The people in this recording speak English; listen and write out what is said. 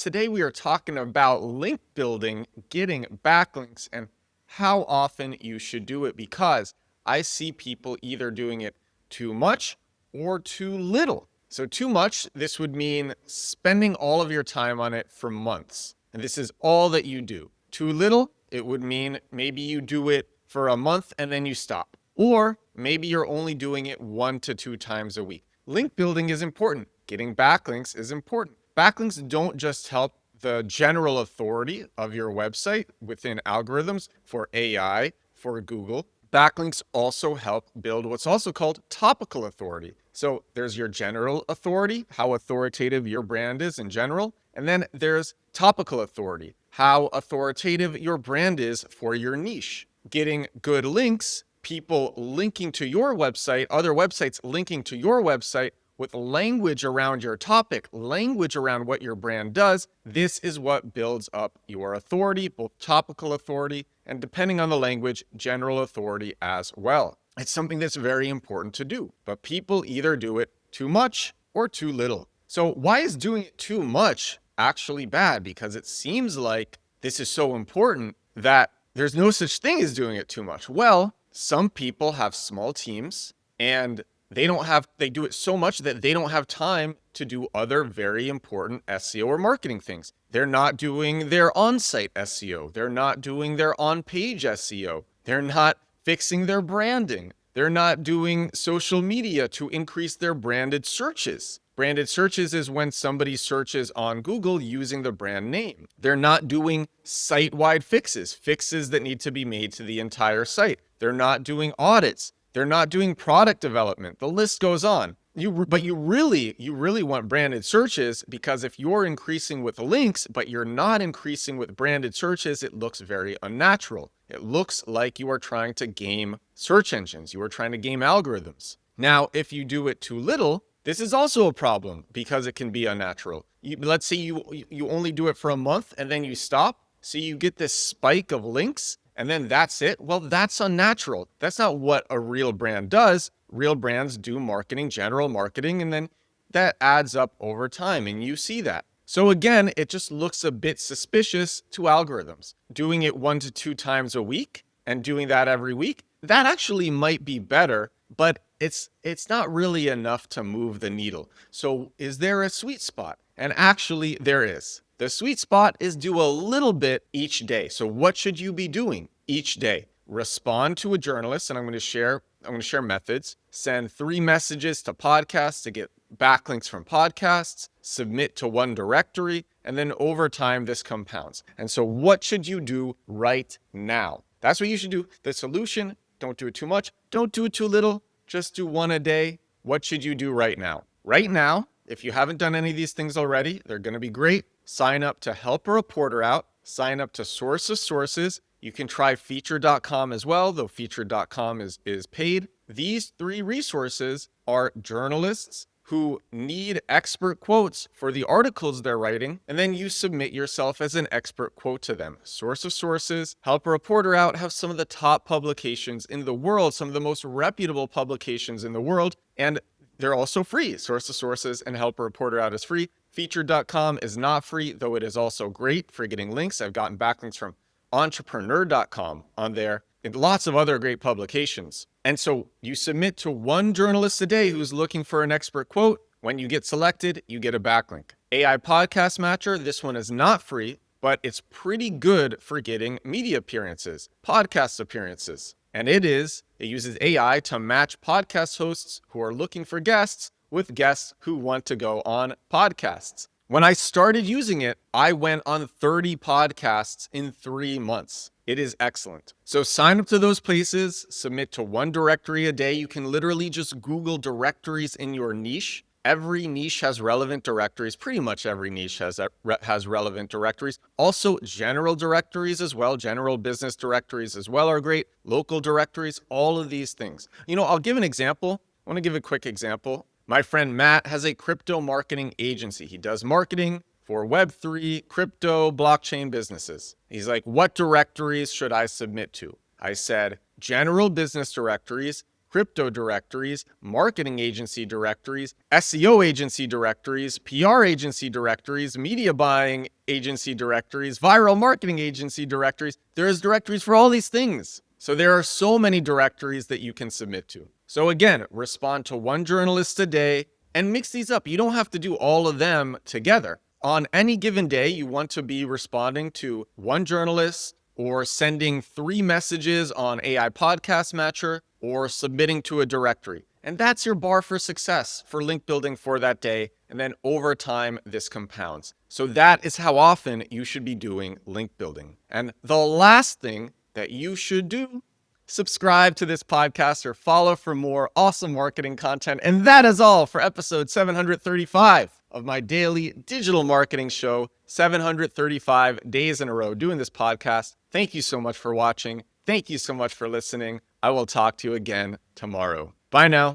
Today we are talking about link building, getting backlinks, and how often you should do it, because I see people either doing it too much or too little. So too much, this would mean spending all of your time on it for months, and this is all that you do. Too little, it would mean maybe you do it for a month and then you stop. Or maybe you're only doing it 1 to 2 times a week. Link building is important. Getting backlinks is important. Backlinks don't just help the general authority of your website within algorithms for AI, for Google. Backlinks also help build what's also called topical authority. So there's your general authority, how authoritative your brand is in general. And then there's topical authority, how authoritative your brand is for your niche. Getting good links, people linking to your website, other websites linking to your website with language around your topic, language around what your brand does, this is what builds up your authority, both topical authority and, depending on the language, general authority as well. It's something that's very important to do, but people either do it too much or too little. So why is doing it too much actually bad? Because it seems like this is so important that there's no such thing as doing it too much. Well, some people have small teams and they do it so much that they don't have time to do other very important SEO or marketing things. They're not doing their on-site SEO. They're not doing their on-page SEO. They're not fixing their branding. They're not doing social media to increase their branded searches. Branded searches is when somebody searches on Google using the brand name. They're not doing site-wide fixes that need to be made to the entire site. They're not doing audits. They're not doing product development. The list goes on. But you really want branded searches, because if you're increasing with links, but you're not increasing with branded searches, it looks very unnatural. It looks like you are trying to game search engines. You are trying to game algorithms. Now, if you do it too little, this is also a problem because it can be unnatural. Let's say you only do it for a month and then you stop. So you get this spike of links and then that's it. Well, that's unnatural. That's not what a real brand does. Real brands do marketing, general marketing, and then that adds up over time, and you see that. So again, it just looks a bit suspicious to algorithms. Doing it 1 to 2 times a week and doing that every week, that actually might be better, but it's not really enough to move the needle. So is there a sweet spot? And actually there is. The sweet spot is do a little bit each day. So what should you be doing each day? Respond to a journalist, and I'm going to share methods. Send 3 messages to podcasts to get backlinks from podcasts, submit to one directory, and then over time this compounds. And so what should you do right now? That's what you should do. The solution, don't do it too much, don't do it too little, just do 1 a day. What should you do right now? Right now, if you haven't done any of these things already, they're going to be great. Sign up to help a reporter out. Sign up to Source of Sources. You can try feature.com as well, though feature.com is paid. These 3 resources are journalists who need expert quotes for the articles they're writing, and then you submit yourself as an expert quote to them. Source of Sources, Help a Reporter Out have some of the top publications in the world, some of the most reputable publications in the world, and they're also free. Source of Sources and Help a Reporter Out is free. Feature.com is not free, though it is also great for getting links. I've gotten backlinks from entrepreneur.com on there and lots of other great publications. And so you submit to 1 journalist a day who's looking for an expert quote. When you get selected, you get a backlink. AI Podcast Matcher, this one is not free, but it's pretty good for getting media appearances, podcast appearances. And it uses AI to match podcast hosts who are looking for guests with guests who want to go on podcasts. When I started using it, I went on 30 podcasts in 3 months. It is excellent. So sign up to those places, submit to 1 directory a day. You can literally just Google directories in your niche. Every niche has relevant directories. Pretty much every niche has relevant directories. Also, general directories as well. General business directories as well are great. Local directories, all of these things. I'll give an example. I want to give a quick example. My friend Matt has a crypto marketing agency. He does marketing for Web3, crypto, blockchain businesses. He's like, what directories should I submit to? I said, general business directories, crypto directories, marketing agency directories, SEO agency directories, PR agency directories, media buying agency directories, viral marketing agency directories. There's directories for all these things. So there are so many directories that you can submit to. So again, respond to one journalist a day and mix these up. You don't have to do all of them together. On any given day, you want to be responding to one journalist or sending 3 messages on AI Podcast Matcher or submitting to a directory. And that's your bar for success for link building for that day. And then over time, this compounds. So that is how often you should be doing link building. And the last thing that you should do, subscribe to this podcast or follow for more awesome marketing content. And that is all for episode 735 of my daily digital marketing show, 735 days in a row doing this podcast. Thank you so much for watching. Thank you so much for listening. I will talk to you again tomorrow. Bye now.